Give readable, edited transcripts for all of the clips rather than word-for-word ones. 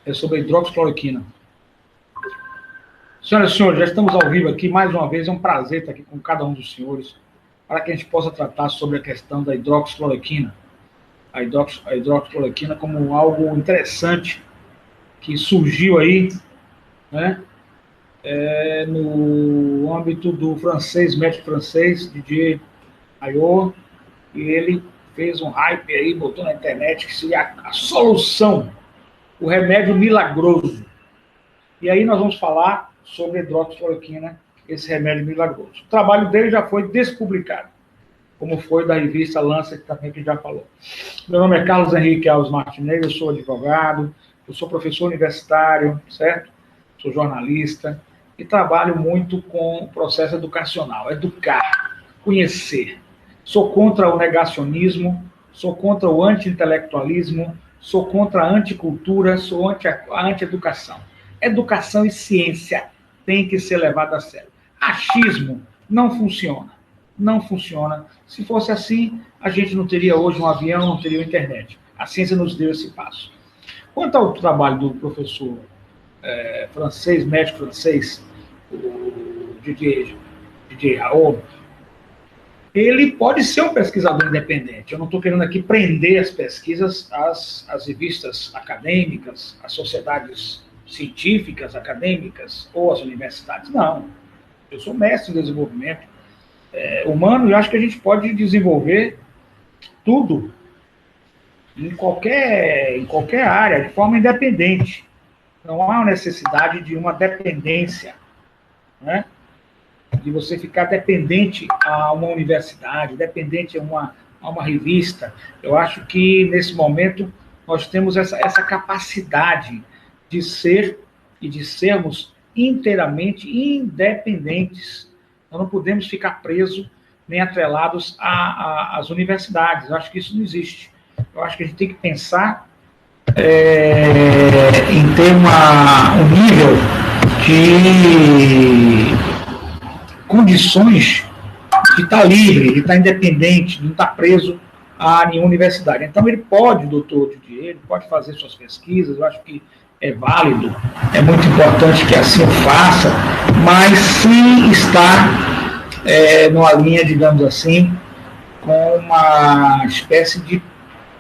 É sobre a hidroxicloroquina. Senhoras e senhores, já estamos ao vivo aqui, mais uma vez, é um prazer estar aqui com cada um dos senhores, para que a gente possa tratar sobre a questão da hidroxicloroquina. A hidroxicloroquina como algo interessante que surgiu aí, né, no âmbito do francês, médico francês, Didier Ayot, e ele fez um hype aí, botou na internet que seria a solução, o remédio milagroso. E aí nós vamos falar sobre a hidroxicloroquina, esse remédio milagroso. O trabalho dele já foi despublicado, como foi da revista Lancet também, que já falou. Meu nome é Carlos Henrique Alves Martinez, eu sou advogado, eu sou professor universitário, certo? Sou jornalista e trabalho muito com o processo educacional, educar, conhecer. Sou contra o negacionismo, sou contra o anti-intelectualismo, sou contra a anticultura, sou a anti-educação. Educação e ciência têm que ser levadas a sério. Achismo não funciona. Não funciona. Se fosse assim, a gente não teria hoje um avião, não teria internet. A ciência nos deu esse passo. Quanto ao trabalho do professor francês, médico francês, o Didier Raoult, ele pode ser um pesquisador independente. Eu não estou querendo aqui prender as pesquisas às revistas acadêmicas, às sociedades científicas, acadêmicas ou às universidades. Não. Eu sou mestre em desenvolvimento humano e acho que a gente pode desenvolver tudo em qualquer área, de forma independente. Não há necessidade de uma dependência, né? De você ficar dependente a uma universidade, dependente a uma revista. Eu acho que, nesse momento, nós temos essa capacidade de ser e de sermos inteiramente independentes. Nós não podemos ficar presos nem atrelados às universidades. Eu acho que isso não existe. Eu acho que a gente tem que pensar em ter um nível de condições de estar livre, de estar independente, de não estar preso a nenhuma universidade. Então, ele pode, doutor Didier, ele pode fazer suas pesquisas, eu acho que é válido, é muito importante que assim o faça, mas se está numa linha, digamos assim, com uma espécie de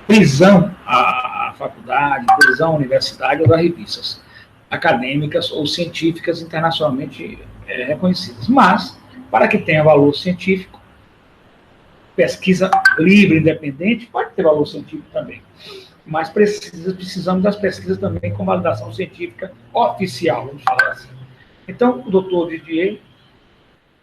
prisão à faculdade, prisão à universidade ou das revistas acadêmicas ou científicas internacionalmente reconhecidas. Mas, para que tenha valor científico, pesquisa livre, independente, pode ter valor científico também. Mas precisamos das pesquisas também com validação científica oficial, vamos falar assim. Então, o doutor Didier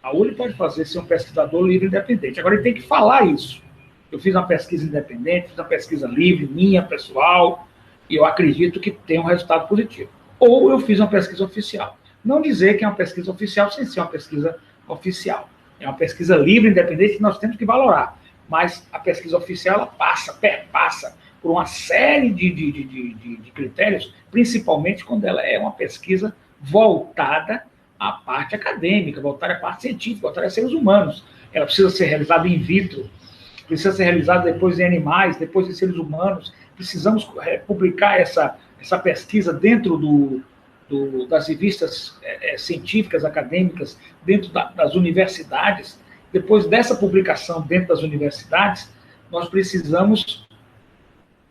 Raoult pode ser um pesquisador livre e independente. Agora, ele tem que falar isso. Eu fiz uma pesquisa independente, fiz uma pesquisa livre, minha, pessoal, e eu acredito que tem um resultado positivo. Ou eu fiz uma pesquisa oficial. Não dizer que é uma pesquisa oficial sem ser uma pesquisa oficial. É uma pesquisa livre, independente, que nós temos que valorar. Mas a pesquisa oficial, ela perpassa por uma série de critérios, principalmente quando ela é uma pesquisa voltada à parte acadêmica, voltada à parte científica, voltada a seres humanos. Ela precisa ser realizada in vitro, precisa ser realizada depois em animais, depois em seres humanos. Precisamos publicar essa pesquisa dentro das revistas científicas, acadêmicas, dentro das universidades. Depois dessa publicação dentro das universidades, nós precisamos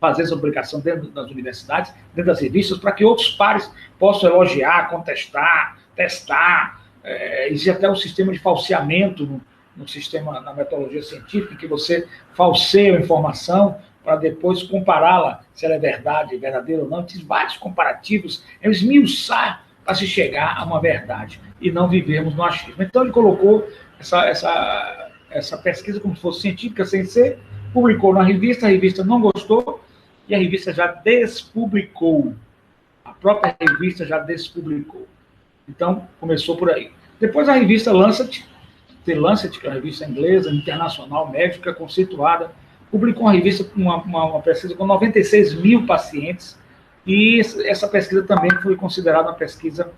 fazer essa publicação dentro das universidades, dentro das revistas, para que outros pares possam elogiar, contestar, testar. Existe até um sistema de falseamento no sistema, na metodologia científica, que você falseia a informação para depois compará-la, se ela é verdadeira ou não. Tem vários comparativos, é esmiuçar para se chegar a uma verdade e não vivermos no achismo. Então, ele colocou essa pesquisa como se fosse científica, sem ser, publicou na revista, a revista não gostou e a revista já despublicou. A própria revista já despublicou. Então, começou por aí. Depois a revista Lancet, que é uma revista inglesa, internacional, médica, conceituada, publicou uma revista, uma pesquisa com 96 mil pacientes, e essa pesquisa também foi considerada uma pesquisa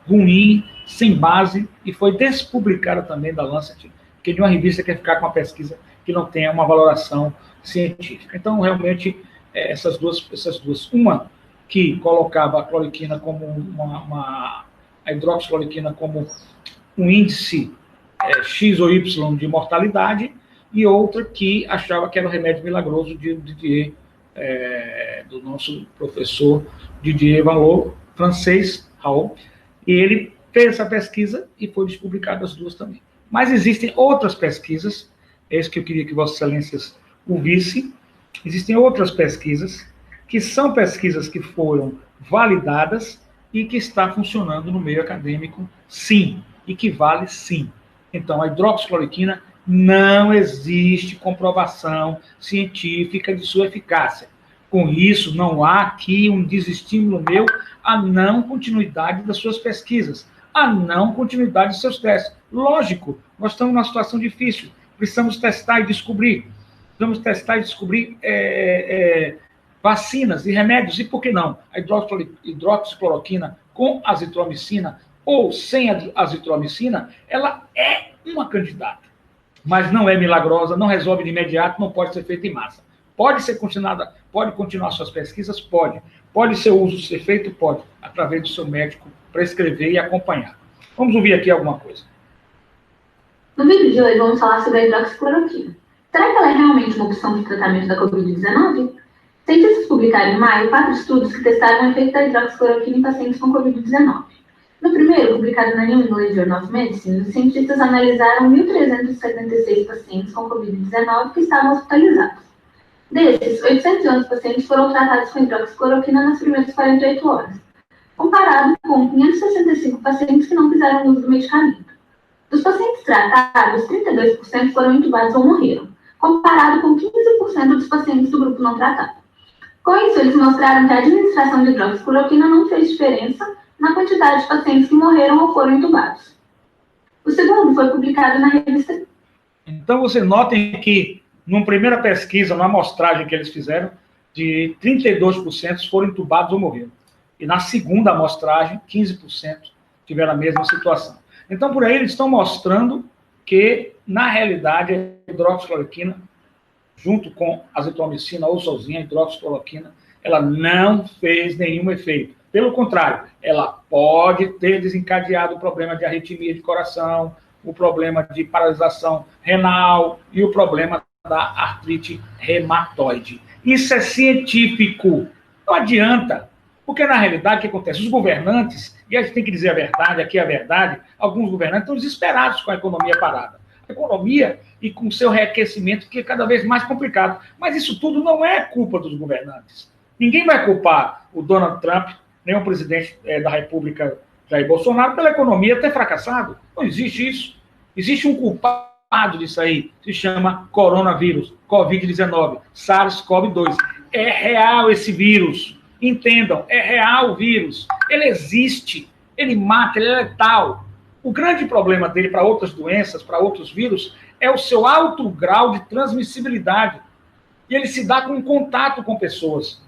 ruim, sem base, e foi despublicada também da Lancet, porque nenhuma revista quer ficar com uma pesquisa que não tenha uma valoração científica. Então, realmente, essas duas. Uma que colocava a cloroquina como a hidroxicloroquina como um índice X ou Y de mortalidade, e outra que achava que era o remédio milagroso de Didier, do nosso professor Didier Valot, francês, Raul, e ele fez essa pesquisa e foi publicada as duas também. Mas existem outras pesquisas, é isso que eu queria que Vossas Excelências ouvissem, existem outras pesquisas, que são pesquisas que foram validadas e que está funcionando no meio acadêmico, sim, e que vale sim. Então, a hidroxicloroquina não existe comprovação científica de sua eficácia. Com isso, não há aqui um desestímulo meu à não continuidade das suas pesquisas, à não continuidade dos seus testes. Lógico, nós estamos numa situação difícil, precisamos testar e descobrir. Precisamos testar e descobrir vacinas e remédios, e por que não? A hidroxicloroquina com azitromicina ou sem azitromicina, ela é uma candidata, mas não é milagrosa, não resolve de imediato, não pode ser feita em massa. Pode ser continuada, pode continuar suas pesquisas? Pode. Pode ser uso ser feito? Pode, através do seu médico prescrever e acompanhar. Vamos ouvir aqui alguma coisa. No vídeo de hoje vamos falar sobre a hidroxicloroquina. Será que ela é realmente uma opção de tratamento da Covid-19? Cientistas publicaram em maio 4 estudos que testaram o efeito da hidroxicloroquina em pacientes com Covid-19. No primeiro, publicado na New England Journal of Medicine, os cientistas analisaram 1.376 pacientes com Covid-19 que estavam hospitalizados. Desses, 811 pacientes foram tratados com hidroxicloroquina nas primeiras 48 horas, comparado com 565 pacientes que não fizeram uso do medicamento. Dos pacientes tratados, 32% foram intubados ou morreram, comparado com 15% dos pacientes do grupo não tratado. Com isso, eles mostraram que a administração de hidroxicloroquina não fez diferença na quantidade de pacientes que morreram ou foram intubados. O segundo foi publicado na revista... Então, vocês notem que, numa primeira pesquisa, na amostragem que eles fizeram, de 32% foram intubados ou morreram. E na segunda amostragem, 15% tiveram a mesma situação. Então, por aí, eles estão mostrando que, na realidade, a hidroxicloroquina, junto com a azitromicina ou sozinha, a hidroxicloroquina, ela não fez nenhum efeito. Pelo contrário, ela pode ter desencadeado o problema de arritmia de coração, o problema de paralisação renal e o problema da artrite reumatoide. Isso é científico. Não adianta. Porque, na realidade, o que acontece? Os governantes, e a gente tem que dizer a verdade, aqui é a verdade, alguns governantes estão desesperados com a economia parada. A economia e com o seu reaquecimento, que é cada vez mais complicado. Mas isso tudo não é culpa dos governantes. Ninguém vai culpar o Donald Trump, nem o presidente da República, Jair Bolsonaro, pela economia ter fracassado. Não existe isso. Existe um culpado disso aí, se chama coronavírus, Covid-19, SARS-CoV-2. É real esse vírus. Entendam, é real o vírus. Ele existe, ele mata, ele é letal. O grande problema dele para outras doenças, para outros vírus, é o seu alto grau de transmissibilidade. E ele se dá com contato com pessoas.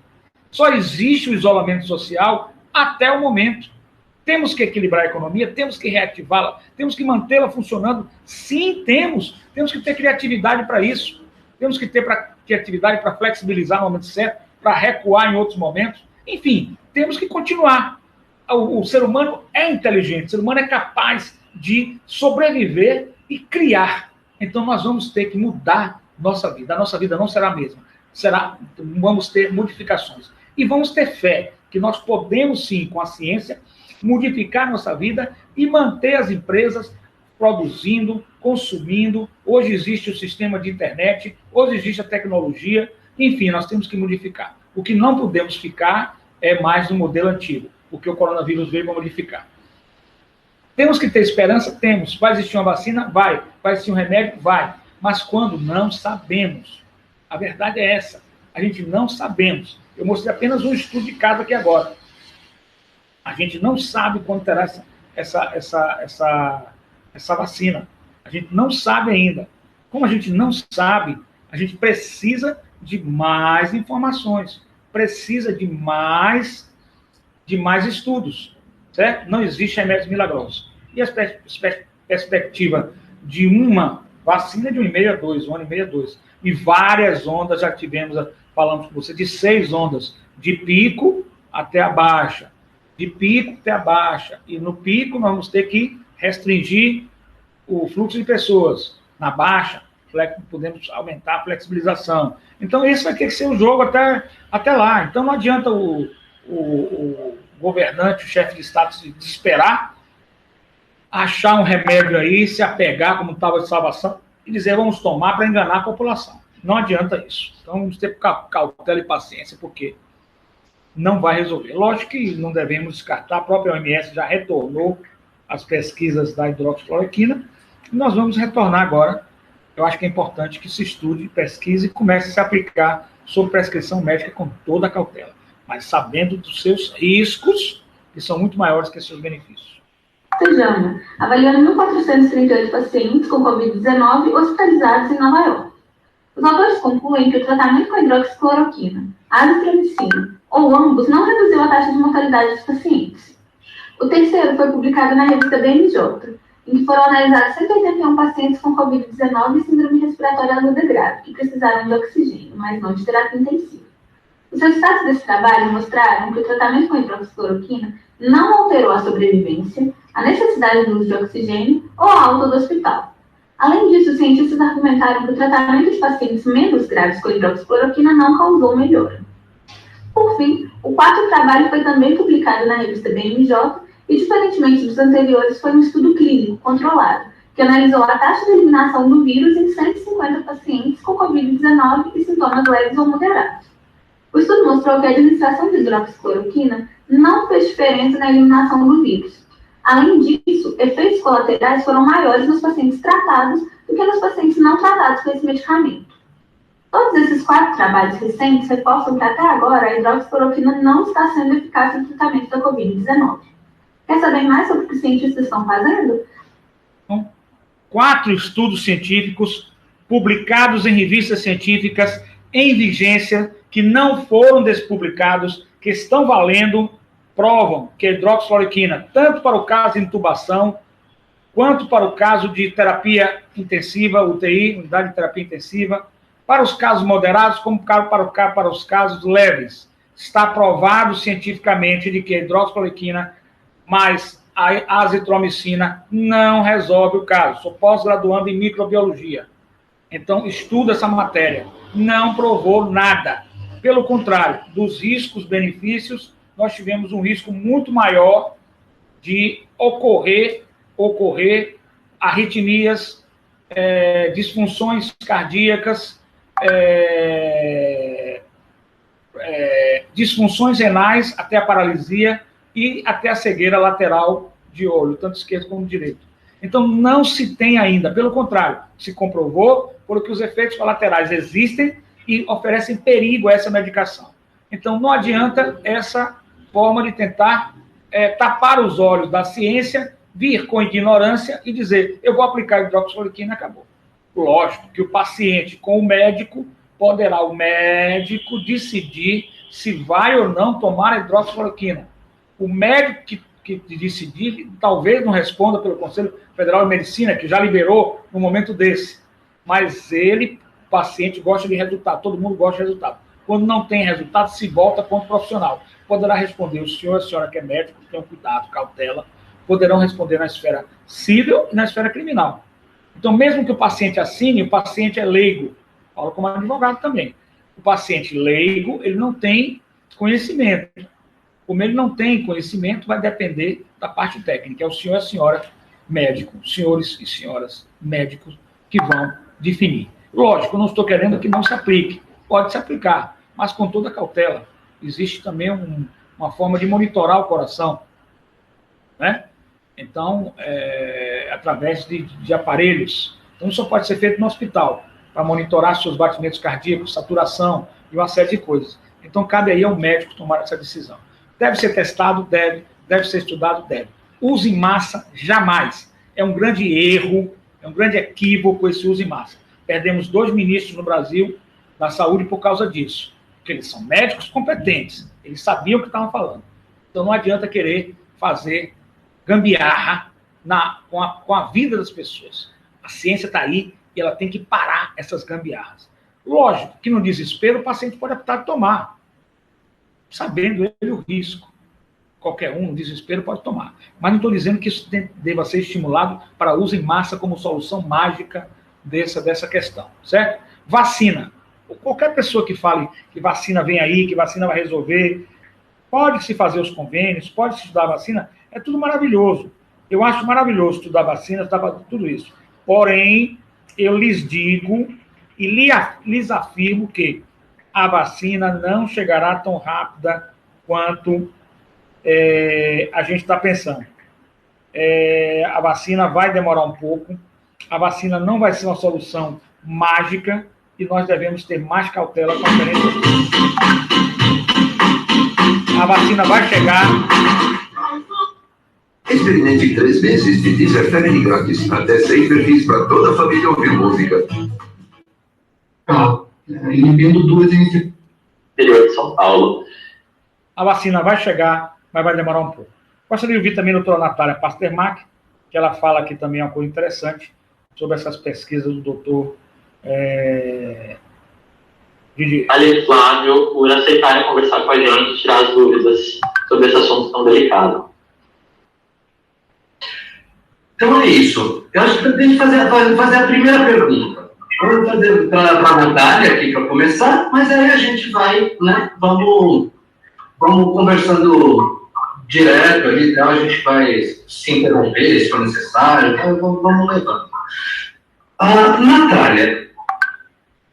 Só existe o isolamento social até o momento. Temos que equilibrar a economia, temos que reativá-la, temos que mantê-la funcionando. Sim, temos. Temos que ter criatividade para isso. Temos que ter criatividade para flexibilizar no momento certo, para recuar em outros momentos. Enfim, temos que continuar. O ser humano é inteligente, o ser humano é capaz de sobreviver e criar. Então, nós vamos ter que mudar nossa vida. A nossa vida não será a mesma. Vamos ter modificações. E vamos ter fé que nós podemos, sim, com a ciência, modificar nossa vida e manter as empresas produzindo, consumindo. Hoje existe o sistema de internet, hoje existe a tecnologia. Enfim, nós temos que modificar. O que não podemos ficar é mais no modelo antigo, porque o coronavírus veio para modificar. Temos que ter esperança? Temos. Vai existir uma vacina? Vai. Vai existir um remédio? Vai. Mas quando? Não sabemos. A verdade é essa. A gente não sabemos. Eu mostrei apenas um estudo de caso aqui agora. A gente não sabe quando terá essa vacina. A gente não sabe ainda. Como a gente não sabe, a gente precisa de mais informações, precisa de mais estudos, certo? Não existe remédios milagrosos. E a perspectiva de uma vacina de 1,5 a 2, 1 ano e meio a 2. E várias ondas já tivemos falamos com você, de 6 ondas, de pico até a baixa, de pico até a baixa, e no pico nós vamos ter que restringir o fluxo de pessoas, na baixa, podemos aumentar a flexibilização. Então, esse vai ter que ser o jogo até lá. Então, não adianta o governante, o chefe de Estado, se desesperar, achar um remédio aí, se apegar como tábua de salvação e dizer, vamos tomar para enganar a população. Não adianta isso. Então, vamos ter cautela e paciência, porque não vai resolver. Lógico que não devemos descartar, a própria OMS já retornou as pesquisas da hidroxicloroquina, e nós vamos retornar agora. Eu acho que é importante que se estude, pesquise e comece a se aplicar sob prescrição médica com toda a cautela, mas sabendo dos seus riscos, que são muito maiores que seus benefícios. Sejamo, avaliando 1.438 pacientes com Covid-19 hospitalizados em Nova York. Os autores concluem que o tratamento com hidroxicloroquina, azitromicina ou ambos não reduziu a taxa de mortalidade dos pacientes. O terceiro foi publicado na revista BMJ, em que foram analisados 181 pacientes com Covid-19 e síndrome respiratória aguda grave, que precisaram de oxigênio, mas não de terapia intensiva. Os resultados desse trabalho mostraram que o tratamento com hidroxicloroquina não alterou a sobrevivência, a necessidade do uso de oxigênio ou a alta do hospital. Além disso, os cientistas argumentaram que o tratamento de pacientes menos graves com hidroxicloroquina não causou melhora. Por fim, o quarto trabalho foi também publicado na revista BMJ e, diferentemente dos anteriores, foi um estudo clínico controlado, que analisou a taxa de eliminação do vírus em 150 pacientes com Covid-19 e sintomas leves ou moderados. O estudo mostrou que a administração de hidroxicloroquina não fez diferença na eliminação do vírus. Além disso, efeitos colaterais foram maiores nos pacientes tratados do que nos pacientes não tratados com esse medicamento. Todos esses 4 trabalhos recentes reforçam que até agora a hidroxicloroquina não está sendo eficaz no tratamento da Covid-19. Quer saber mais sobre o que os cientistas estão fazendo? 4 estudos científicos publicados em revistas científicas em vigência, que não foram despublicados, que estão valendo, provam que a hidroxicloroquina, tanto para o caso de intubação, quanto para o caso de terapia intensiva, UTI, unidade de terapia intensiva, para os casos moderados, como para os casos leves. Está provado cientificamente de que a hidroxicloroquina mais a azitromicina não resolve o caso. Sou pós-graduando em microbiologia. Então, estudo essa matéria. Não provou nada. Pelo contrário, dos riscos, benefícios, nós tivemos um risco muito maior de ocorrer arritmias, disfunções cardíacas, disfunções renais, até a paralisia e até a cegueira lateral de olho, tanto esquerdo como direito. Então, não se tem ainda, pelo contrário, se comprovou porque os efeitos colaterais existem e oferecem perigo a essa medicação. Então, não adianta essa forma de tentar tapar os olhos da ciência, vir com ignorância e dizer, eu vou aplicar hidroxicloroquina e acabou. Lógico que o paciente com o médico, poderá o médico decidir se vai ou não tomar a hidroxicloroquina. O médico que decidir, talvez não responda pelo Conselho Federal de Medicina, que já liberou no momento desse. Mas ele, o paciente, gosta de resultado, todo mundo gosta de resultado. Quando não tem resultado, se volta para o profissional. Poderá responder o senhor, a senhora que é médico, tenham cuidado, cautela, poderão responder na esfera civil e na esfera criminal. Então, mesmo que o paciente assine, o paciente é leigo, falo como advogado também. O paciente leigo, ele não tem conhecimento. Como ele não tem conhecimento, vai depender da parte técnica. É o senhor e a senhora médico, senhores e senhoras médicos que vão definir. Lógico, eu não estou querendo que não se aplique. Pode se aplicar, mas com toda cautela. Existe também uma forma de monitorar o coração, né? Então, através de aparelhos. Então, isso só pode ser feito no hospital, para monitorar seus batimentos cardíacos, saturação e uma série de coisas. Então, cabe aí ao médico tomar essa decisão. Deve ser testado? Deve ser estudado? Deve. Uso em massa? Jamais. É um grande erro, é um grande equívoco esse uso em massa. Perdemos 2 ministros no Brasil da saúde por causa disso. Porque eles são médicos competentes, eles sabiam o que estavam falando. Então, não adianta querer fazer gambiarra com a vida das pessoas. A ciência está aí e ela tem que parar essas gambiarras. Lógico que no desespero o paciente pode optar de tomar, sabendo ele o risco. Qualquer um, no desespero, pode tomar. Mas não estou dizendo que isso deva ser estimulado para uso em massa como solução mágica dessa questão, certo? Vacina. Qualquer pessoa que fale que vacina vem aí, que vacina vai resolver, pode-se fazer os convênios, pode-se estudar a vacina, é tudo maravilhoso. Eu acho maravilhoso estudar vacina, tudo isso. Porém, eu lhes digo e lhes afirmo que a vacina não chegará tão rápida quanto a gente está pensando. A vacina vai demorar um pouco, a vacina não vai ser uma solução mágica e nós devemos ter mais cautela com a diferença. A vacina vai chegar. Experimente 3 meses de Deezer Family grátis, até 6 perfis para toda a família ouvir música. Inibindo 2 em interior de São Paulo. A vacina vai chegar, mas vai demorar um pouco. Gostaria de ouvir também a doutora Natália Pasternak, que ela fala aqui também uma coisa interessante sobre essas pesquisas do doutor Didier. Valeu, Flávio, por aceitarem conversar com a gente e tirar as dúvidas sobre esse assunto tão delicado. Então é isso. Eu acho que tem que fazer a primeira pergunta. Vamos fazer para a Natália aqui para começar, mas aí a gente vai, né? Vamos conversando direto ali, então a gente vai se interromper se for necessário, então vamos levando. Natália,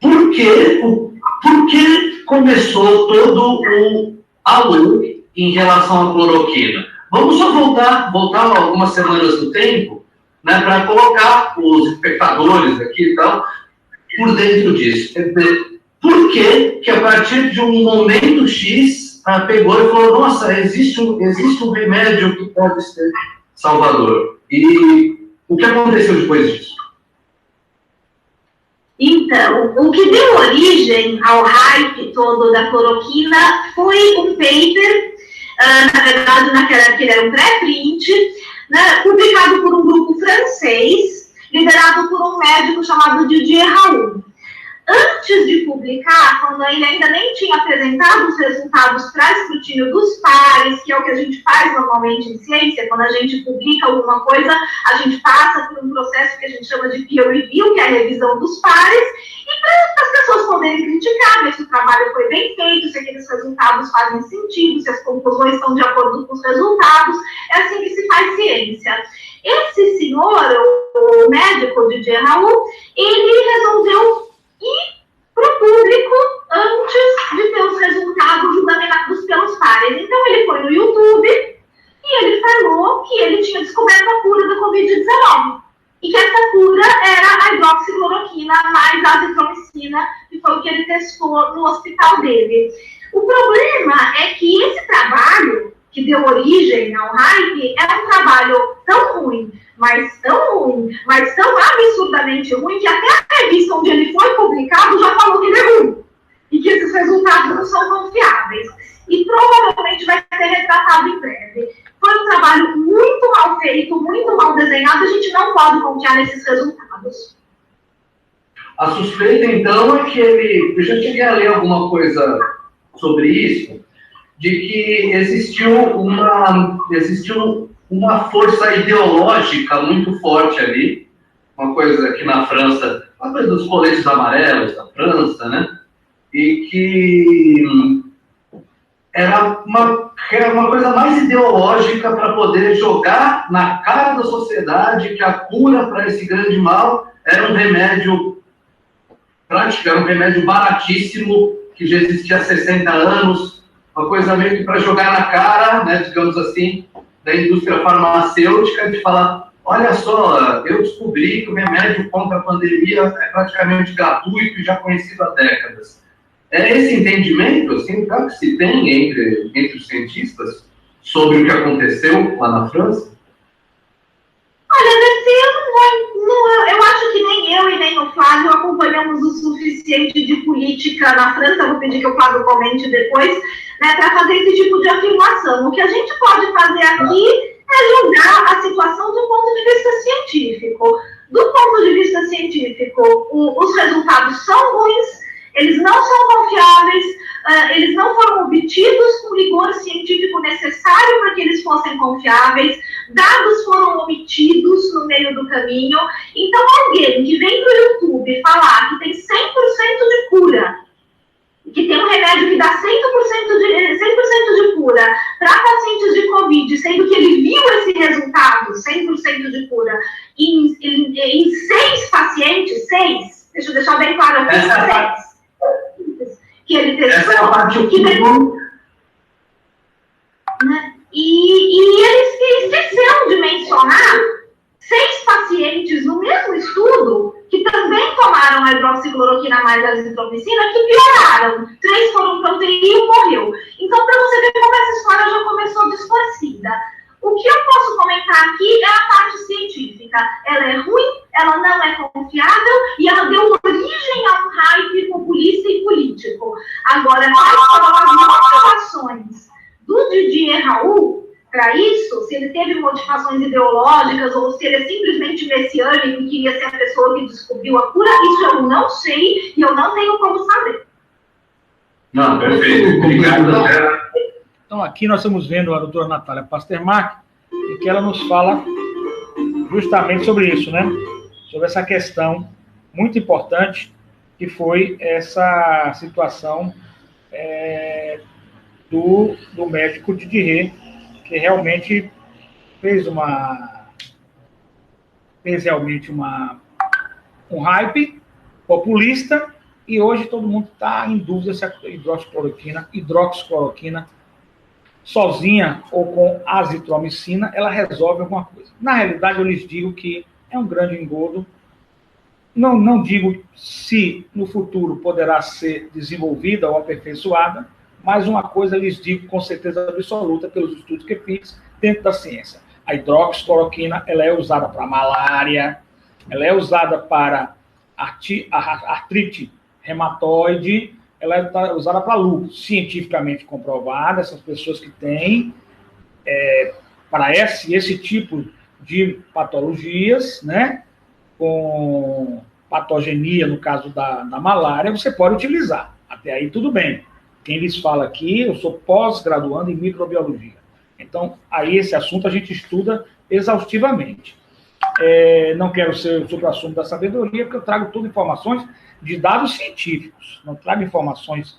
por que começou todo o ALU em relação à cloroquina? Vamos só voltar algumas semanas no tempo, né, para colocar os espectadores aqui e tal por dentro disso. Por que a partir de um momento X pegou e falou, nossa, existe um remédio que pode ser salvador? E o que aconteceu depois disso? Então, o que deu origem ao hype todo da cloroquina foi um paper, na verdade, naquela época ele era um pré-print, né, publicado por um grupo francês, liderado por um médico chamado Didier Raoult. Antes de publicar, quando ele ainda nem tinha apresentado os resultados para escrutínio dos pares, que é o que a gente faz normalmente em ciência, quando a gente publica alguma coisa, a gente passa por um processo que a gente chama de peer review, que é a revisão dos pares, e para as pessoas poderem criticar, ver se o trabalho foi bem feito, se aqueles resultados fazem sentido, se as conclusões estão de acordo com os resultados. É assim que se faz ciência. Esse senhor, o médico Didier Raoult, ele resolveu ir para o público antes de ter os resultados examinados pelos pares. Então, ele foi no YouTube e ele falou que ele tinha descoberto a cura da Covid-19 e que essa cura era a hidroxicloroquina mais azitromicina, que foi o que ele testou no hospital dele. O problema é que esse trabalho, que deu origem ao hype, é um trabalho tão ruim, mas tão absurdamente ruim, que até a revista onde ele foi publicado já falou que ele é ruim, e que esses resultados não são confiáveis. E provavelmente vai ser retratado em breve. Foi um trabalho muito mal feito, muito mal desenhado, a gente não pode confiar nesses resultados. A suspeita, então, é que eu já cheguei a ler alguma coisa sobre isso, de que existiu uma força ideológica muito forte ali, uma coisa aqui na França, uma coisa dos coletes amarelos da França, né? E que era uma coisa mais ideológica para poder jogar na cara da sociedade que a cura para esse grande mal era um remédio prático, era um remédio baratíssimo, que já existia há 60 anos, uma coisa meio que para jogar na cara, né, digamos assim, da indústria farmacêutica, de falar, olha só, eu descobri que o remédio contra a pandemia é praticamente gratuito e já conhecido há décadas. É esse entendimento, assim, que se tem entre os cientistas sobre o que aconteceu lá na França? Olha, eu acho que nem eu e nem o Flávio acompanhamos o suficiente de política na França, vou pedir que o Flávio comente depois, né, para fazer esse tipo de afirmação. O que a gente pode fazer aqui é julgar a situação do ponto de vista científico. Do ponto de vista científico, os resultados são ruins, Eles não são confiáveis, eles não foram obtidos com o rigor científico necessário para que eles fossem confiáveis, dados foram omitidos no meio do caminho. Então, alguém que vem para o YouTube falar que tem 100% de cura, que tem um remédio que dá 100% de cura para pacientes de Covid, sendo que ele viu esse resultado, 100% de cura, em 6 pacientes, 6, deixa eu deixar bem claro aqui, 6, que ele testou, né? E ele esqueceu de mencionar 6 pacientes no mesmo estudo que também tomaram a hidroxicloroquina mais a azitromicina, que pioraram. 3 foram para UTI e 1 morreu. Então, para você ver como essa história já começou distorcida. O que eu posso comentar aqui é a parte científica. Ela é ruim, ela não é confiável e ela deu origem a um hype populista e político. Agora, quais foram as motivações do Didier Raoult para isso, se ele teve motivações ideológicas ou se ele é simplesmente messiânico e queria ser a pessoa que descobriu a cura, isso eu não sei e eu não tenho como saber. Não, perfeito. Obrigado, Vera. Então, aqui nós estamos vendo a doutora Natália Pasternak, e que ela nos fala justamente sobre isso, né? Sobre essa questão muito importante, que foi essa situação do médico Didier, que realmente fez realmente um hype populista, e hoje todo mundo está em dúvida se a hidroxicloroquina sozinha ou com azitromicina, ela resolve alguma coisa. Na realidade, eu lhes digo que é um grande engodo. Não digo se no futuro poderá ser desenvolvida ou aperfeiçoada, mas uma coisa lhes digo com certeza absoluta pelos estudos que fiz dentro da ciência. A hidroxicloroquina, ela é usada para malária, ela é usada para artrite reumatoide, ela é usada para lúpus, cientificamente comprovada. Essas pessoas que têm para esse tipo de patologias, né, com patogenia, no caso da malária, você pode utilizar. Até aí tudo bem. Quem lhes fala aqui, eu sou pós-graduando em microbiologia. Então, aí esse assunto a gente estuda exaustivamente. Não quero ser o supra-sumo da sabedoria, porque eu trago tudo informações de dados científicos. Não trago informações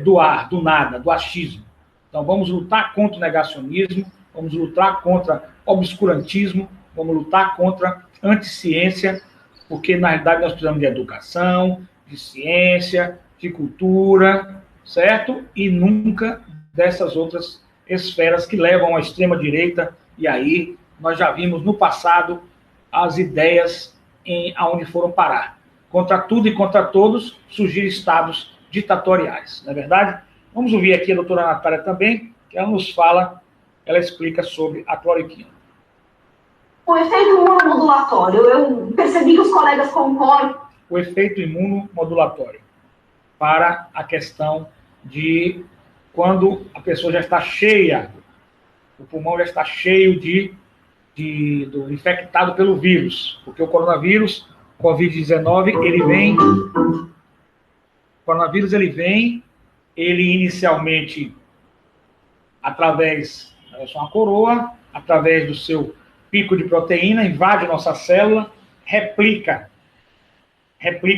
do ar, do nada, do achismo. Então, vamos lutar contra o negacionismo, vamos lutar contra o obscurantismo, vamos lutar contra a anticiência, porque, na realidade, nós precisamos de educação, de ciência, de cultura, certo? E nunca dessas outras esferas que levam à extrema-direita, e aí nós já vimos no passado as ideias aonde foram parar. Contra tudo e contra todos, surgiram estados ditatoriais, não é verdade? Vamos ouvir aqui a doutora Natália também, que ela nos fala, ela explica sobre a cloroquina. O efeito imunomodulatório, eu percebi que os colegas concordam. O efeito imunomodulatório, para a questão de quando a pessoa já está cheia, o pulmão já está cheio do infectado pelo vírus, porque o coronavírus, Covid-19, ele inicialmente, através da sua coroa, através do seu pico de proteína, invade nossa célula, replica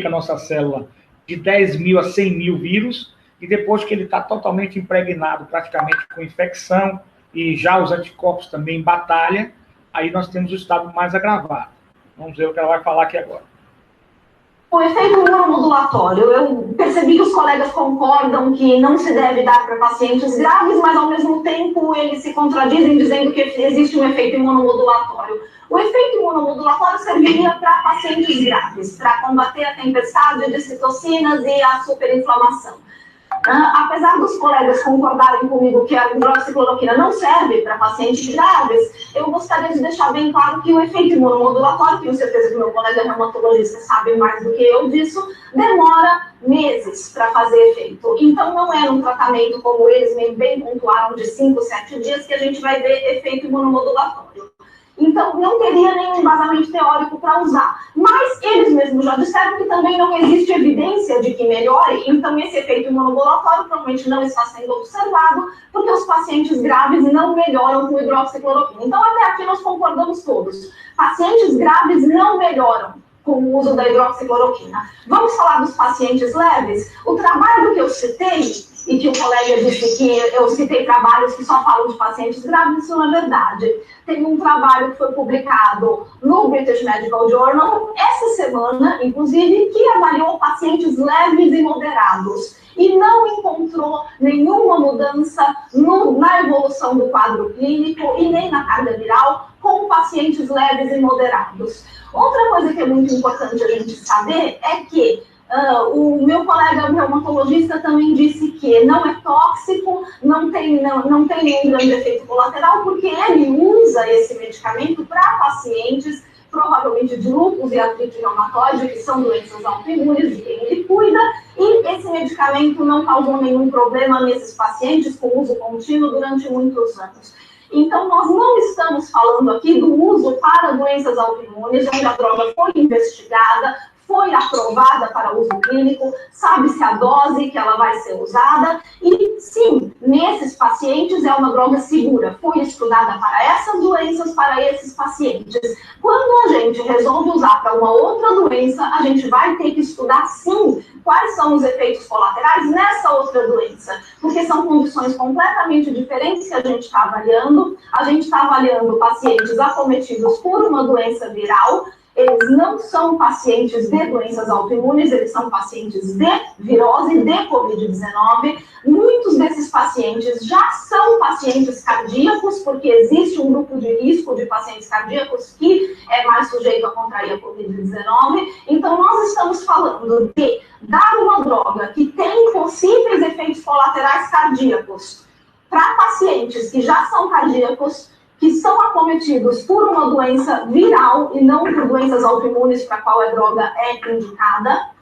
nossa célula de 10 mil a 100 mil vírus, e depois que ele está totalmente impregnado, praticamente com infecção, e já os anticorpos também em batalha, aí nós temos o estado mais agravado. Vamos ver o que ela vai falar aqui agora. O efeito imunomodulatório, eu percebi que os colegas concordam que não se deve dar para pacientes graves, mas ao mesmo tempo eles se contradizem dizendo que existe um efeito imunomodulatório. O efeito imunomodulatório serviria para pacientes graves, para combater a tempestade de citocinas e a superinflamação. Apesar dos colegas concordarem comigo que a hidroxicloroquina não serve para pacientes graves, eu gostaria de deixar bem claro que o efeito imunomodulatório, tenho certeza que meu colega reumatologista sabe mais do que eu disso, demora meses para fazer efeito. Então, não é um tratamento, como eles bem pontuaram, de 5, 7 dias que a gente vai ver efeito imunomodulatório. Então, não teria nenhum embasamento teórico para usar. Mas eles mesmos já disseram que também não existe evidência de que melhore, então esse efeito imunolaboratório provavelmente não está sendo observado, porque os pacientes graves não melhoram com hidroxicloroquina. Então, até aqui nós concordamos todos. Pacientes graves não melhoram com o uso da hidroxicloroquina. Vamos falar dos pacientes leves? O trabalho que eu citei, e que o colega disse que eu citei trabalhos que só falam de pacientes graves, isso não é verdade. Tem um trabalho que foi publicado no British Medical Journal essa semana, inclusive, que avaliou pacientes leves e moderados e não encontrou nenhuma mudança na evolução do quadro clínico e nem na carga viral com pacientes leves e moderados. Outra coisa que é muito importante a gente saber é que o meu colega reumatologista também disse que não é tóxico, não tem nenhum grande efeito colateral, porque ele usa esse medicamento para pacientes, provavelmente de lúpus e artrite reumatoide, que são doenças autoimunes de quem ele cuida, e esse medicamento não causou nenhum problema nesses pacientes com uso contínuo durante muitos anos. Então, nós não estamos falando aqui do uso para doenças autoimunes, onde a droga foi investigada, foi aprovada para uso clínico, sabe-se a dose que ela vai ser usada, e sim, nesses pacientes é uma droga segura, foi estudada para essas doenças, para esses pacientes. Quando a gente resolve usar para uma outra doença, a gente vai ter que estudar sim quais são os efeitos colaterais nessa outra doença, porque são condições completamente diferentes que a gente está avaliando. A gente está avaliando pacientes acometidos por uma doença viral. Eles não são pacientes de doenças autoimunes, eles são pacientes de virose, de Covid-19. Muitos desses pacientes já são pacientes cardíacos, porque existe um grupo de risco de pacientes cardíacos que é mais sujeito a contrair a Covid-19. Então, nós estamos falando de dar uma droga que tem possíveis efeitos colaterais cardíacos para pacientes que já são cardíacos, que são acometidos por uma doença viral e não por doenças autoimunes para a qual a droga é indicada.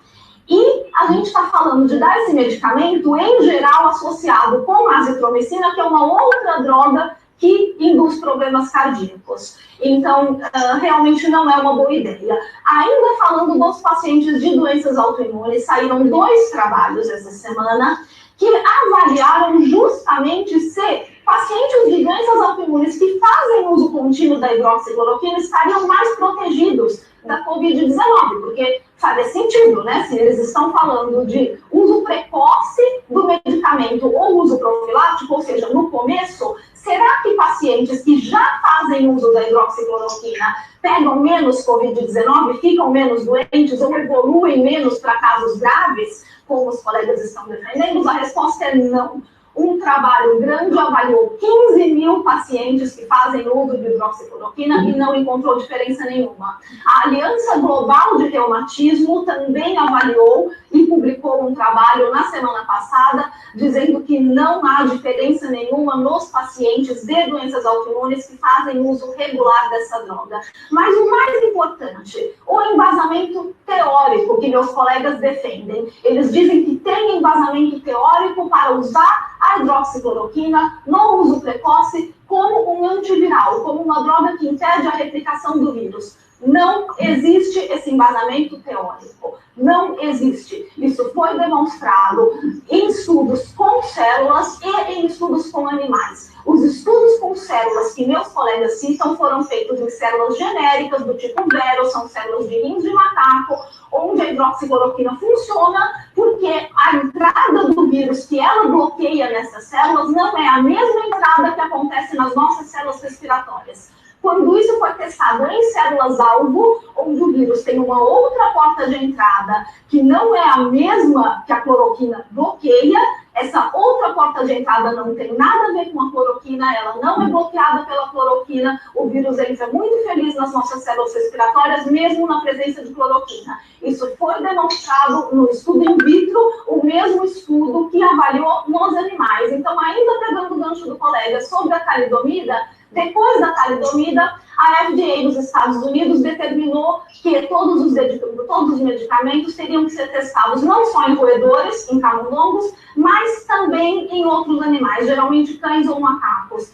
E a gente está falando de dar esse medicamento, em geral, associado com azitromicina, que é uma outra droga que induz problemas cardíacos. Então, realmente não é uma boa ideia. Ainda falando dos pacientes de doenças autoimunes, saíram 2 trabalhos essa semana que avaliaram justamente se pacientes de doenças autoimunes que fazem uso contínuo da hidroxicloroquina estariam mais protegidos da Covid-19, porque faz sentido, né? Se eles estão falando de uso precoce do medicamento ou uso profilático, ou seja, no começo, será que pacientes que já fazem uso da hidroxicloroquina pegam menos Covid-19, ficam menos doentes ou evoluem menos para casos graves, como os colegas estão defendendo? A resposta é não. Um trabalho grande avaliou 15 mil pacientes que fazem uso de hidroxicloroquina e não encontrou diferença nenhuma. A Aliança Global de Reumatismo também avaliou e publicou um trabalho na semana passada dizendo que não há diferença nenhuma nos pacientes de doenças autoimunes que fazem uso regular dessa droga. Mas o mais importante, o embasamento teórico que meus colegas defendem. Eles dizem que tem embasamento teórico para usar a hidroxicloroquina no uso precoce como um antiviral, como uma droga que impede a replicação do vírus. Não existe esse embasamento teórico. Não existe. Isso foi demonstrado em estudos com células e em estudos com animais. Os estudos com células que meus colegas citam foram feitos em células genéricas do tipo Vero, são células de rins de macaco, onde a hidroxicloroquina funciona porque a entrada do vírus que ela bloqueia nessas células não é a mesma entrada que acontece nas nossas células respiratórias. Quando isso foi testado em células-alvo, onde o vírus tem uma outra porta de entrada que não é a mesma que a cloroquina bloqueia, essa outra porta de entrada não tem nada a ver com a cloroquina, ela não é bloqueada pela cloroquina, o vírus entra muito feliz nas nossas células respiratórias, mesmo na presença de cloroquina. Isso foi demonstrado no estudo in vitro, o mesmo estudo que avaliou nos animais. Então, ainda pegando o gancho do colega sobre a talidomida, depois da talidomida, a FDA dos Estados Unidos determinou que todos os medicamentos teriam que ser testados não só em roedores, em camundongos, mas também em outros animais, geralmente cães ou macacos.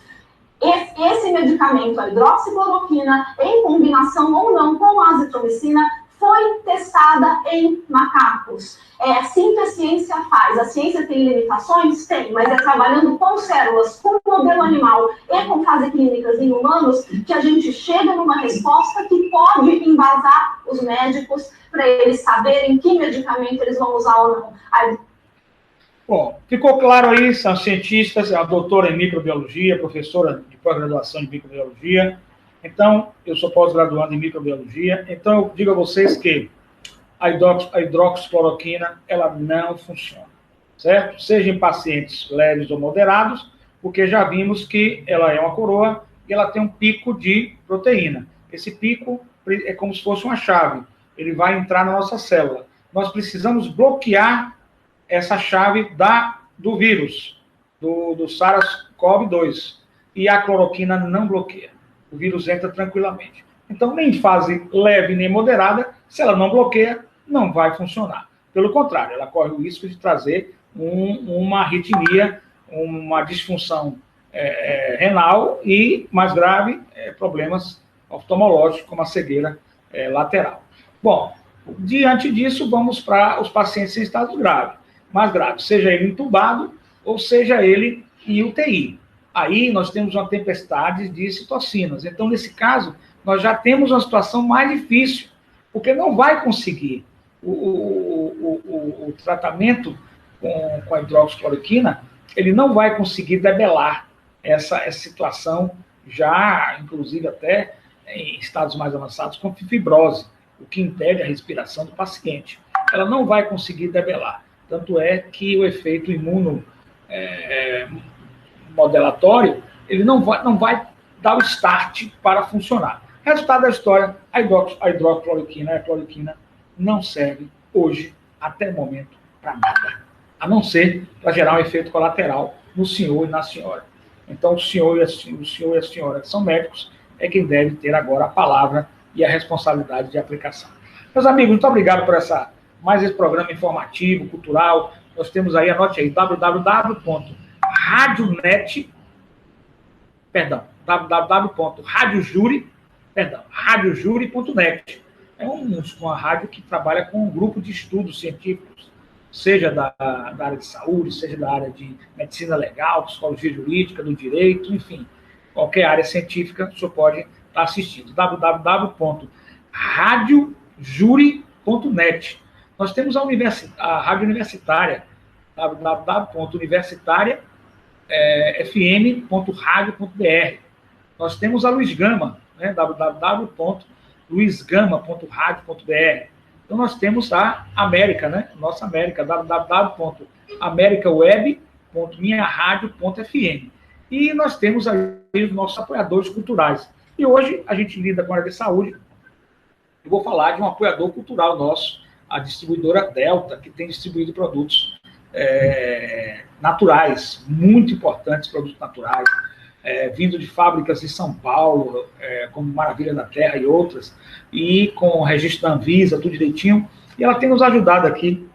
esse medicamento, a hidroxicloroquina, em combinação ou não com a azitromicina, foi testada em macacos. É assim que a ciência faz. A ciência tem limitações? Tem, mas é trabalhando com células, com modelo animal e com fases clínicas em humanos que a gente chega numa resposta que pode embasar os médicos para eles saberem que medicamento eles vão usar ou não. Bom, ficou claro aí, são cientistas, a doutora em microbiologia, professora de pós-graduação em microbiologia. Então, eu sou pós-graduado em microbiologia. Então, eu digo a vocês que a hidroxicloroquina, ela não funciona, certo? Seja em pacientes leves ou moderados, porque já vimos que ela é uma coroa e ela tem um pico de proteína. Esse pico é como se fosse uma chave. Ele vai entrar na nossa célula. Nós precisamos bloquear essa chave do vírus, do SARS-CoV-2. E a cloroquina não bloqueia. O vírus entra tranquilamente. Então, nem em fase leve nem moderada, se ela não bloqueia, não vai funcionar. Pelo contrário, ela corre o risco de trazer uma arritmia, uma disfunção renal e, mais grave, problemas oftalmológicos, como a cegueira lateral. Bom, diante disso, vamos para os pacientes em estado grave, mais grave, seja ele entubado ou seja ele em UTI. Aí nós temos uma tempestade de citocinas. Então, nesse caso, nós já temos uma situação mais difícil, porque não vai conseguir o tratamento com a hidroxicloroquina, ele não vai conseguir debelar essa situação, já, inclusive, até em estados mais avançados, com fibrose, o que impede a respiração do paciente. Ela não vai conseguir debelar. Tanto é que o efeito imunomodulatório, ele não vai dar o start para funcionar. Resultado da história, a hidroxicloroquina e a cloroquina não serve hoje, até o momento, para nada. A não ser para gerar um efeito colateral no senhor e na senhora. Então, o senhor e a senhora, que são médicos, é quem deve ter agora a palavra e a responsabilidade de aplicação. Meus amigos, muito obrigado por mais esse programa informativo, cultural. Nós temos aí, anote aí, radiojuri.net. É uma rádio que trabalha com um grupo de estudos científicos, seja da área de saúde, seja da área de medicina legal, psicologia jurídica, do direito, enfim, qualquer área científica, o senhor pode estar assistindo. www.radiojuri.net. Nós temos a rádio universitária, www.universitariafm.radio.br. Nós temos a Luiz Gama, né, www.luizgama.radio.br. Então, nós temos a América, né, nossa América, www.americaweb.minharadio.fm. E nós temos aí os nossos apoiadores culturais. E hoje a gente lida com a área de saúde. Eu vou falar de um apoiador cultural nosso, a distribuidora Delta, que tem distribuído produtos naturais, muito importantes, produtos naturais, vindo de fábricas de São Paulo, como Maravilha da Terra e outras, e com o registro da Anvisa, tudo direitinho. E ela tem nos ajudado aqui,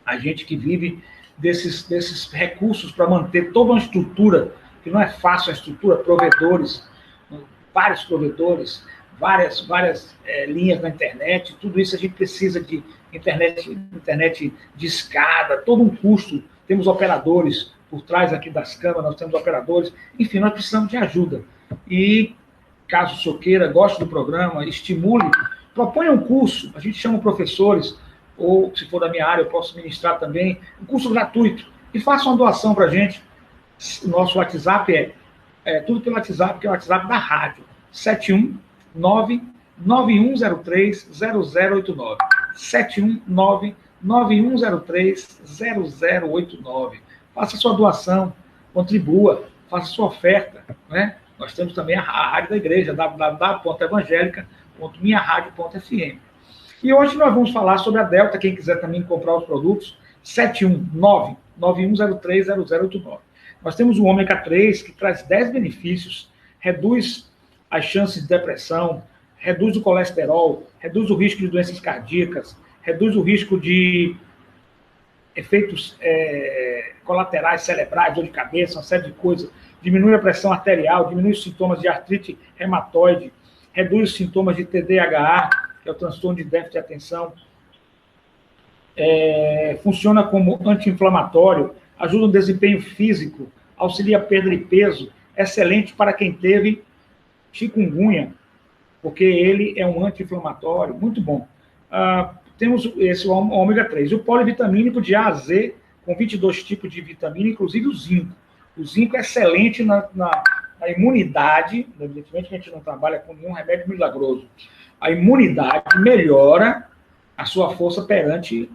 a gente que vive desses recursos para manter toda uma estrutura, que não é fácil a estrutura, provedores, vários provedores, várias linhas na internet, tudo isso a gente precisa de internet de escada, todo um custo. Temos operadores por trás aqui das câmeras, nós temos operadores, enfim, nós precisamos de ajuda. E caso o senhor queira, goste do programa, estimule, proponha um curso, a gente chama professores, ou se for da minha área, eu posso ministrar também, um curso gratuito, e faça uma doação para a gente. O nosso WhatsApp tudo pelo WhatsApp, que é o WhatsApp da rádio, 719-9103-0089. 719-9103-0089. Faça sua doação, contribua, faça sua oferta, né? Nós temos também a rádio da igreja, www.evangelica.minharadio.fm. E hoje nós vamos falar sobre a Delta, quem quiser também comprar os produtos, 719-9103-0089. Nós temos o ômega 3, que traz 10 benefícios, reduz as chances de depressão, reduz o colesterol, reduz o risco de doenças cardíacas, reduz o risco de efeitos colaterais cerebrais, dor de cabeça, uma série de coisas. Diminui a pressão arterial, diminui os sintomas de artrite reumatoide, reduz os sintomas de TDAH, que é o transtorno de déficit de atenção. Funciona como anti-inflamatório, ajuda no desempenho físico, auxilia a perda de peso, excelente para quem teve chikungunya, porque ele é um anti-inflamatório, muito bom. Temos esse ômega 3, o polivitamínico de A a Z, com 22 tipos de vitamina, inclusive o zinco. O zinco é excelente na imunidade, evidentemente que a gente não trabalha com nenhum remédio milagroso. A imunidade melhora a sua força perante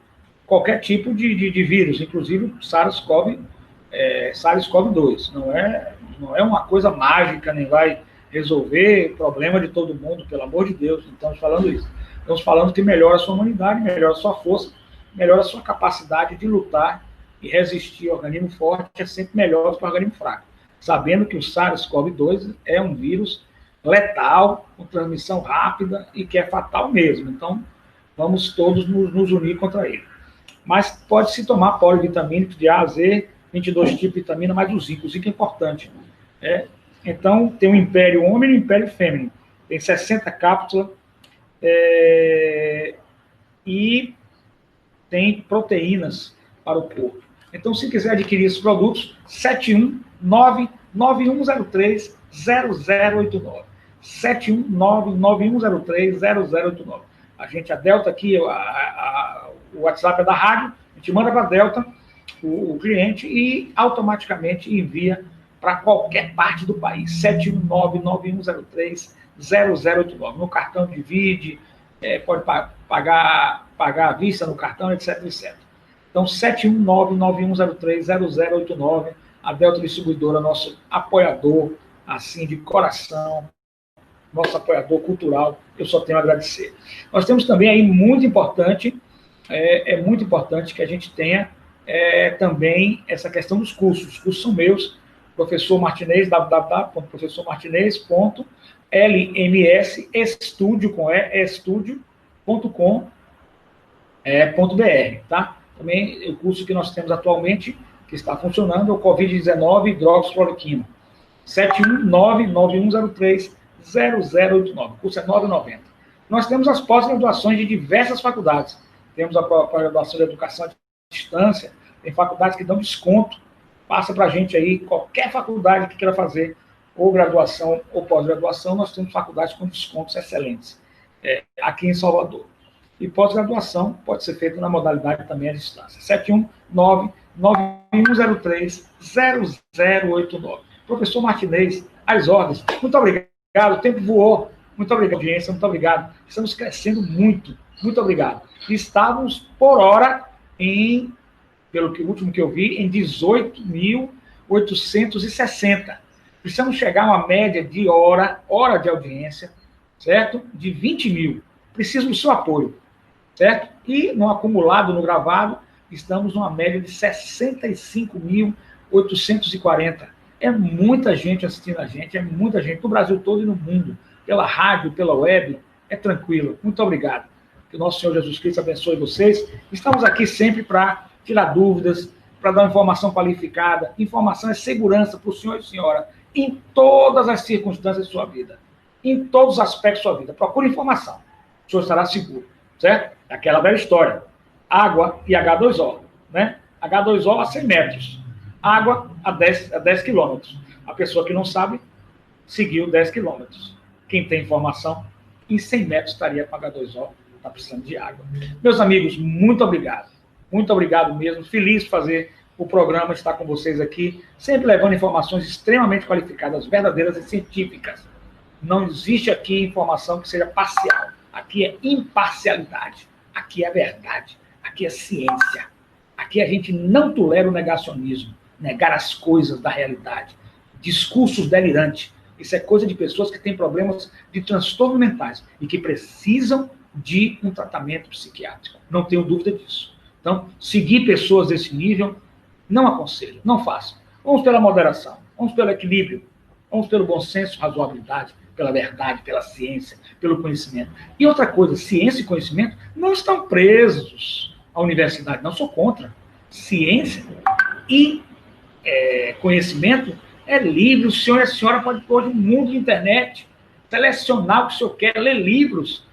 qualquer tipo de vírus, inclusive o SARS-CoV-2. Não é uma coisa mágica, nem vai resolver o problema de todo mundo, pelo amor de Deus, não estamos falando isso. Estamos falando que melhora a sua imunidade, melhora a sua força, melhora a sua capacidade de lutar e resistir. O organismo forte é sempre melhor do que o organismo fraco. Sabendo que o SARS-CoV-2 é um vírus letal, com transmissão rápida e que é fatal mesmo. Então, vamos todos nos unir contra ele. Mas pode-se tomar polivitamínico de A a Z, 22 tipos de vitamina, mais o zinco. O zinco é importante. Então, tem o Império Homem e o Império Fêmea. Tem 60 cápsulas e tem proteínas para o corpo. Então, se quiser adquirir esses produtos, 719-9103-0089. 719-9103-0089. A Delta aqui, o WhatsApp é da rádio, a gente manda para a Delta o cliente e automaticamente envia para qualquer parte do país. 719-9103-0089. No cartão divide, pode pagar à vista no cartão, etc, etc. Então, 719-9103-0089. A Delta Distribuidora, nosso apoiador, assim, de coração, nosso apoiador cultural, eu só tenho a agradecer. Nós temos também aí, muito importante, muito importante que a gente tenha também essa questão dos cursos. Os cursos são meus, Professor Martinez, www.lms.estudio.com.br, tá? Também o curso que nós temos atualmente, que está funcionando, é o Covid-19 hidroxicloroquina. 719-9103-0089. O curso é R$ 9,90. Nós temos as pós-graduações de diversas faculdades. Temos a pós-graduação de educação à distância, tem faculdades que dão desconto. Passa para a gente aí, qualquer faculdade que queira fazer, ou graduação ou pós-graduação, nós temos faculdades com descontos excelentes, aqui em Salvador. E pós-graduação pode ser feita na modalidade também à distância. 719-9103-0089. Professor Martinez, às ordens. Muito obrigado, o tempo voou. Muito obrigado, audiência, muito obrigado. Estamos crescendo muito, muito obrigado. Estávamos, por hora, pelo último que eu vi, em 18.860. Precisamos chegar a uma média de hora de audiência, certo? De 20 mil. Preciso do seu apoio, certo? E no acumulado, no gravado, estamos numa média de 65.840. É muita gente assistindo a gente, é muita gente no Brasil todo e no mundo, pela rádio, pela web, é tranquilo. Muito obrigado. Que o nosso Senhor Jesus Cristo abençoe vocês. Estamos aqui sempre para tirar dúvidas, para dar informação qualificada. Informação é segurança para o senhor e senhora em todas as circunstâncias de sua vida, em todos os aspectos da sua vida. Procure informação, o senhor estará seguro, certo? Aquela velha história, água e H2O, né? H2O a 100 metros, água a 10 quilômetros. A pessoa que não sabe, seguiu 10 quilômetros. Quem tem informação, em 100 metros estaria com H2O, está precisando de água. Meus amigos, muito obrigado. Muito obrigado mesmo, feliz de fazer o programa, estar com vocês aqui, sempre levando informações extremamente qualificadas, verdadeiras e científicas. Não existe aqui informação que seja parcial. Aqui é imparcialidade. Aqui é verdade. Aqui é ciência. Aqui a gente não tolera o negacionismo, negar as coisas da realidade. Discursos delirantes. Isso é coisa de pessoas que têm problemas de transtorno mentais e que precisam de um tratamento psiquiátrico. Não tenho dúvida disso. Então, seguir pessoas desse nível, não aconselho, não façam. Vamos pela moderação, vamos pelo equilíbrio, vamos pelo bom senso, razoabilidade, pela verdade, pela ciência, pelo conhecimento. E outra coisa, ciência e conhecimento não estão presos à universidade, não sou contra. Ciência e conhecimento é livre. O senhor e a senhora pode, hoje, no mundo de internet, selecionar o que o senhor quer, ler livros.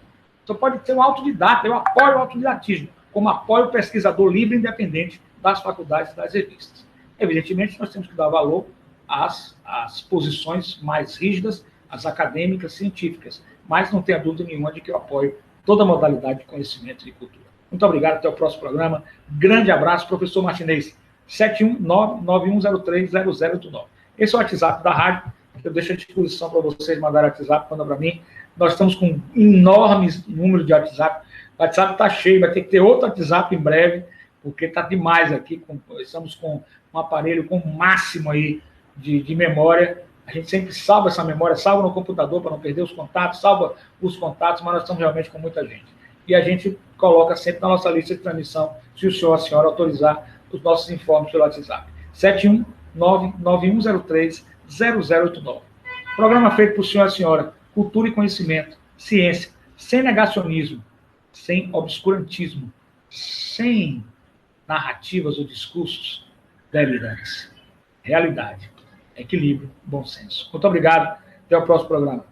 Então pode ser um autodidata. Eu apoio o autodidatismo, como apoio o pesquisador livre e independente das faculdades e das revistas. Evidentemente, nós temos que dar valor às posições mais rígidas, às acadêmicas, científicas, mas não tenha dúvida nenhuma de que eu apoio toda a modalidade de conhecimento e cultura. Muito obrigado, até o próximo programa. Grande abraço, professor Martinez, 71991030089. Esse é o WhatsApp da rádio, eu deixo à disposição para vocês mandarem WhatsApp, manda para mim. Nós estamos com um enorme número de WhatsApp. O WhatsApp está cheio, vai ter que ter outro WhatsApp em breve, porque está demais aqui. Estamos com um aparelho com o máximo aí de memória. A gente sempre salva essa memória, salva no computador para não perder os contatos, salva os contatos, mas nós estamos realmente com muita gente. E a gente coloca sempre na nossa lista de transmissão, se o senhor ou a senhora autorizar, os nossos informes pelo WhatsApp. 71991030089. Programa feito por senhor e a senhora, cultura e conhecimento, ciência, sem negacionismo, sem obscurantismo, sem narrativas ou discursos delirantes. Realidade, equilíbrio, bom senso. Muito obrigado, até o próximo programa.